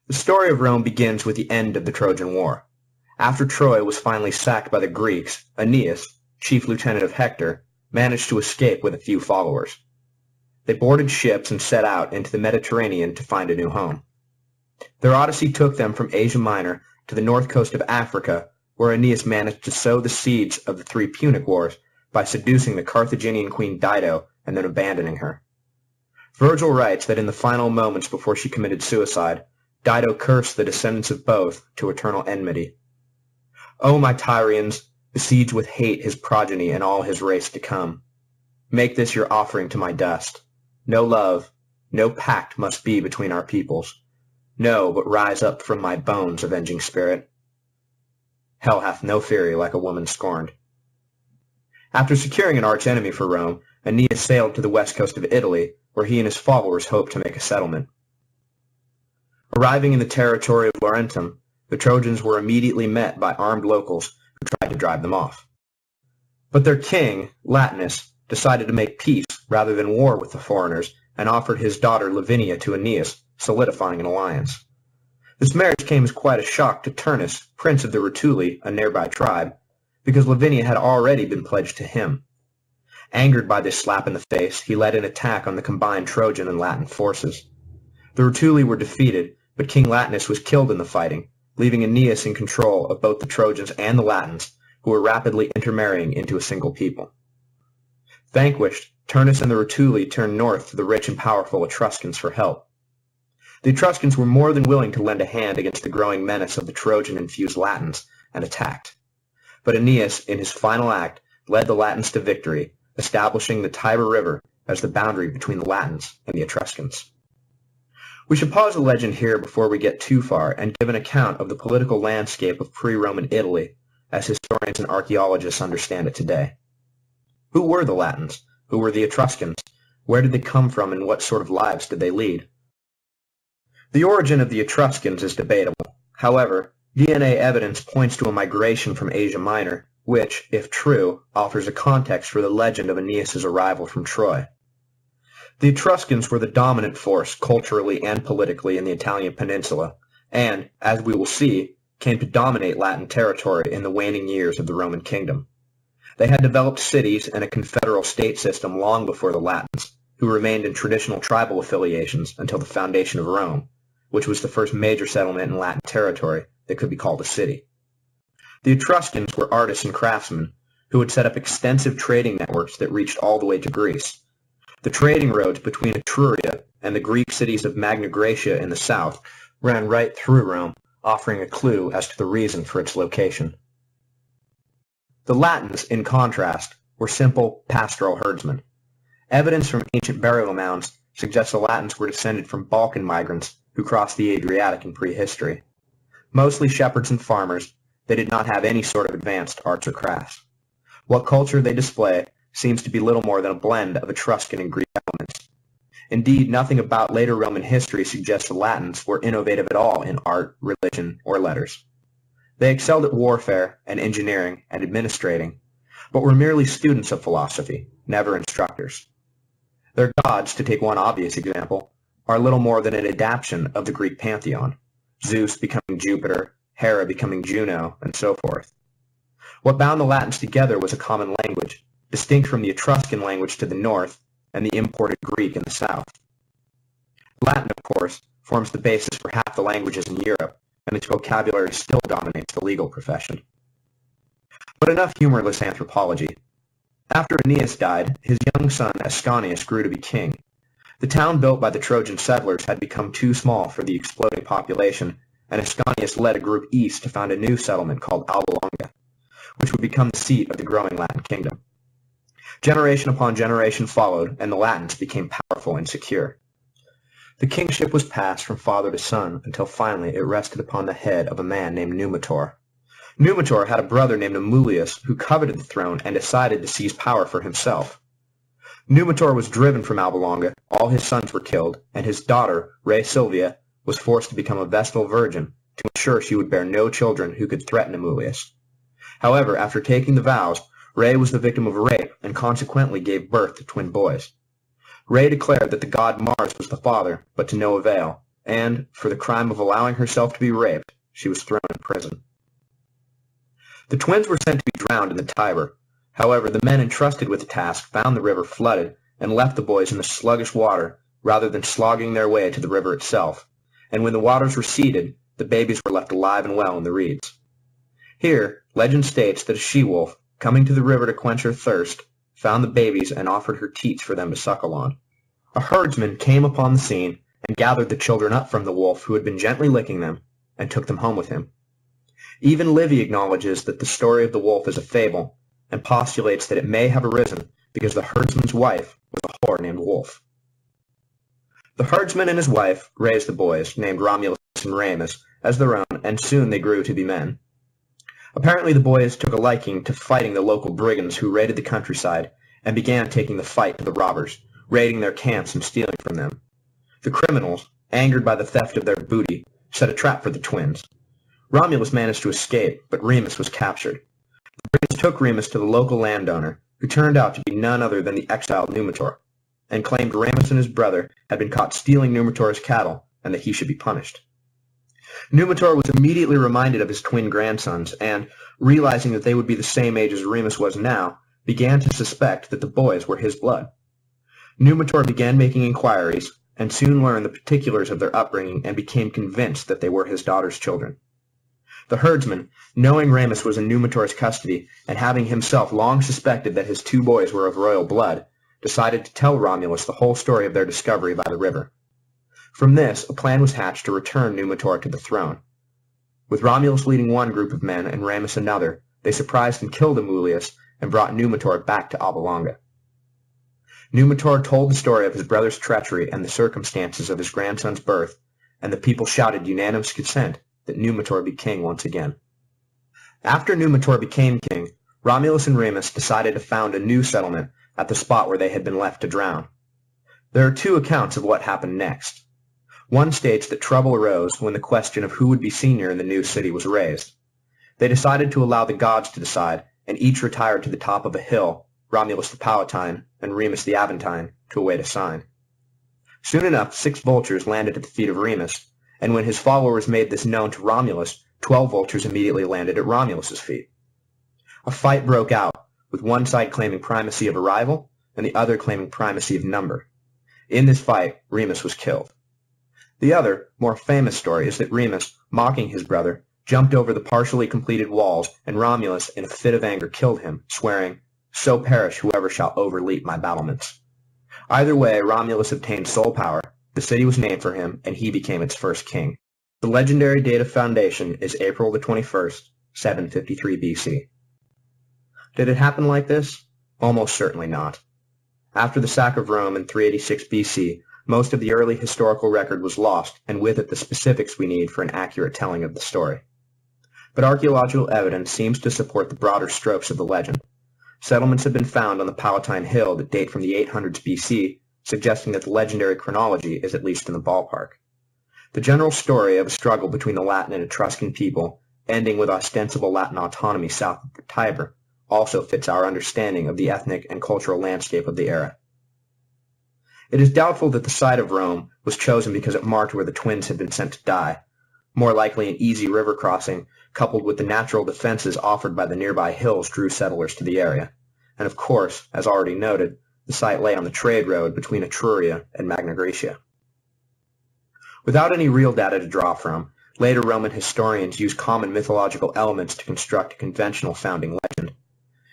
The story of Rome begins with the end of the Trojan War. After Troy was finally sacked by the Greeks, Aeneas, chief lieutenant of Hector, managed to escape with a few followers. They boarded ships and set out into the Mediterranean to find a new home. Their odyssey took them from Asia Minor to the north coast of Africa, where Aeneas managed to sow the seeds of the three Punic Wars by seducing the Carthaginian queen Dido and then abandoning her. Virgil writes that in the final moments before she committed suicide, Dido cursed the descendants of both to eternal enmity. O my Tyrians, besiege with hate his progeny and all his race to come. Make this your offering to my dust. No love, no pact must be between our peoples. No, but rise up from my bones, avenging spirit. Hell hath no fury like a woman scorned. After securing an arch-enemy for Rome, Aeneas sailed to the west coast of Italy, where he and his followers hoped to make a settlement. Arriving in the territory of Laurentum, the Trojans were immediately met by armed locals who tried to drive them off. But their king, Latinus, decided to make peace rather than war with the foreigners and offered his daughter Lavinia to Aeneas, solidifying an alliance. This marriage came as quite a shock to Turnus, prince of the Rutuli, a nearby tribe, because Lavinia had already been pledged to him. Angered by this slap in the face, he led an attack on the combined Trojan and Latin forces. The Rutuli were defeated, but King Latinus was killed in the fighting, leaving Aeneas in control of both the Trojans and the Latins, who were rapidly intermarrying into a single people. Vanquished, Turnus and the Rutuli turned north to the rich and powerful Etruscans for help. The Etruscans were more than willing to lend a hand against the growing menace of the Trojan-infused Latins, and attacked. But Aeneas, in his final act, led the Latins to victory, establishing the Tiber River as the boundary between the Latins and the Etruscans. We should pause the legend here before we get too far and give an account of the political landscape of pre-Roman Italy, as historians and archaeologists understand it today. Who were the Latins? Who were the Etruscans? Where did they come from and what sort of lives did they lead? The origin of the Etruscans is debatable. However, DNA evidence points to a migration from Asia Minor, which, if true, offers a context for the legend of Aeneas' arrival from Troy. The Etruscans were the dominant force culturally and politically in the Italian peninsula, and, as we will see, came to dominate Latin territory in the waning years of the Roman kingdom. They had developed cities and a confederal state system long before the Latins, who remained in traditional tribal affiliations until the foundation of Rome, which was the first major settlement in Latin territory that could be called a city. The Etruscans were artists and craftsmen who had set up extensive trading networks that reached all the way to Greece. The trading roads between Etruria and the Greek cities of Magna Graecia in the south ran right through Rome, offering a clue as to the reason for its location. The Latins, in contrast, were simple pastoral herdsmen. Evidence from ancient burial mounds suggests the Latins were descended from Balkan migrants who crossed the Adriatic in prehistory. Mostly shepherds and farmers, they did not have any sort of advanced arts or crafts. What culture they display seems to be little more than a blend of Etruscan and Greek elements. Indeed, nothing about later Roman history suggests the Latins were innovative at all in art, religion, or letters. They excelled at warfare and engineering and administrating, but were merely students of philosophy, never instructors. Their gods, to take one obvious example, are little more than an adaptation of the Greek pantheon, Zeus becoming Jupiter, Hera becoming Juno, and so forth. What bound the Latins together was a common language, distinct from the Etruscan language to the north and the imported Greek in the south. Latin, of course, forms the basis for half the languages in Europe, and its vocabulary still dominates the legal profession. But enough humorless anthropology. After Aeneas died, his young son Ascanius grew to be king. The town built by the Trojan settlers had become too small for the exploding population, and Ascanius led a group east to found a new settlement called Alba Longa, which would become the seat of the growing Latin kingdom. Generation upon generation followed, and the Latins became powerful and secure. The kingship was passed from father to son until finally it rested upon the head of a man named Numitor. Numitor had a brother named Amulius who coveted the throne and decided to seize power for himself. Numitor was driven from Alba Longa, all his sons were killed, and his daughter, Rea Silvia, was forced to become a Vestal virgin to ensure she would bear no children who could threaten Amulius. However, after taking the vows, Rea was the victim of rape and consequently gave birth to twin boys. Rea declared that the god Mars was the father, but to no avail, and for the crime of allowing herself to be raped, she was thrown in prison. The twins were sent to be drowned in the Tiber. However, the men entrusted with the task found the river flooded and left the boys in the sluggish water rather than slogging their way to the river itself, and when the waters receded, the babies were left alive and well in the reeds. Here, legend states that a she-wolf, coming to the river to quench her thirst, found the babies and offered her teats for them to suckle on. A herdsman came upon the scene and gathered the children up from the wolf who had been gently licking them and took them home with him. Even Livy acknowledges that the story of the wolf is a fable and postulates that it may have arisen because the herdsman's wife was a whore named Wolf. The herdsman and his wife raised the boys, named Romulus and Remus, as their own, and soon they grew to be men. Apparently the boys took a liking to fighting the local brigands who raided the countryside and began taking the fight to the robbers, raiding their camps and stealing from them. The criminals, angered by the theft of their booty, set a trap for the twins. Romulus managed to escape, but Remus was captured. The brigands took Remus to the local landowner, who turned out to be none other than the exiled Numitor, and claimed Remus and his brother had been caught stealing Numitor's cattle and that he should be punished. Numitor was immediately reminded of his twin grandsons and, realizing that they would be the same age as Remus was now, began to suspect that the boys were his blood. Numitor began making inquiries and soon learned the particulars of their upbringing and became convinced that they were his daughter's children. The herdsman, knowing Remus was in Numitor's custody and having himself long suspected that his two boys were of royal blood, decided to tell Romulus the whole story of their discovery by the river. From this, a plan was hatched to return Numitor to the throne. With Romulus leading one group of men and Remus another, they surprised and killed Amulius and brought Numitor back to Alba Longa. Numitor told the story of his brother's treachery and the circumstances of his grandson's birth, and the people shouted unanimous consent that Numitor be king once again. After Numitor became king, Romulus and Remus decided to found a new settlement at the spot where they had been left to drown. There are two accounts of what happened next. One states that trouble arose when the question of who would be senior in the new city was raised. They decided to allow the gods to decide, and each retired to the top of a hill, Romulus the Palatine and Remus the Aventine, to await a sign. Soon enough, 6 vultures landed at the feet of Remus, and when his followers made this known to Romulus, 12 vultures immediately landed at Romulus's feet. A fight broke out, with one side claiming primacy of arrival and the other claiming primacy of number. In this fight, Remus was killed. The other, more famous story is that Remus, mocking his brother, jumped over the partially completed walls, and Romulus, in a fit of anger, killed him, swearing, "So perish whoever shall overleap my battlements." Either way, Romulus obtained sole power, the city was named for him, and he became its first king. The legendary date of foundation is April the 21st, 753 BC. Did it happen like this? Almost certainly not. After the sack of Rome in 386 BC, most of the early historical record was lost, and with it the specifics we need for an accurate telling of the story. But archaeological evidence seems to support the broader strokes of the legend. Settlements have been found on the Palatine Hill that date from the 800s BC, suggesting that the legendary chronology is at least in the ballpark. The general story of a struggle between the Latin and Etruscan people, ending with ostensible Latin autonomy south of the Tiber, also fits our understanding of the ethnic and cultural landscape of the era. It is doubtful that the site of Rome was chosen because it marked where the twins had been sent to die. More likely an easy river crossing, coupled with the natural defenses offered by the nearby hills, drew settlers to the area. And of course, as already noted, the site lay on the trade road between Etruria and Magna Graecia. Without any real data to draw from, later Roman historians used common mythological elements to construct a conventional founding legend.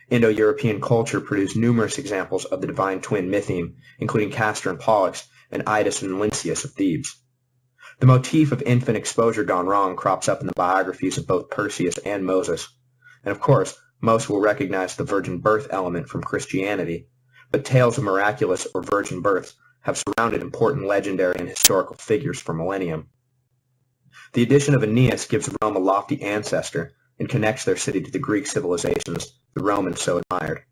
Indo-European culture produced numerous examples of the divine twin mytheme, including Castor and Pollux and Idas and Lynceus of Thebes. The motif of infant exposure gone wrong crops up in the biographies of both Perseus and Moses. And of course, most will recognize the virgin birth element from Christianity, but tales of miraculous or virgin births have surrounded important legendary and historical figures for millennium. The addition of Aeneas gives Rome a lofty ancestor and connects their city to the Greek civilizations the Romans so admired.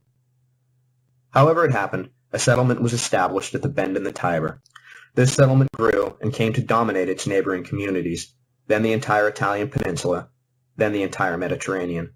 However it happened, a settlement was established at the bend in the Tiber. This settlement grew and came to dominate its neighboring communities, then the entire Italian peninsula, then the entire Mediterranean.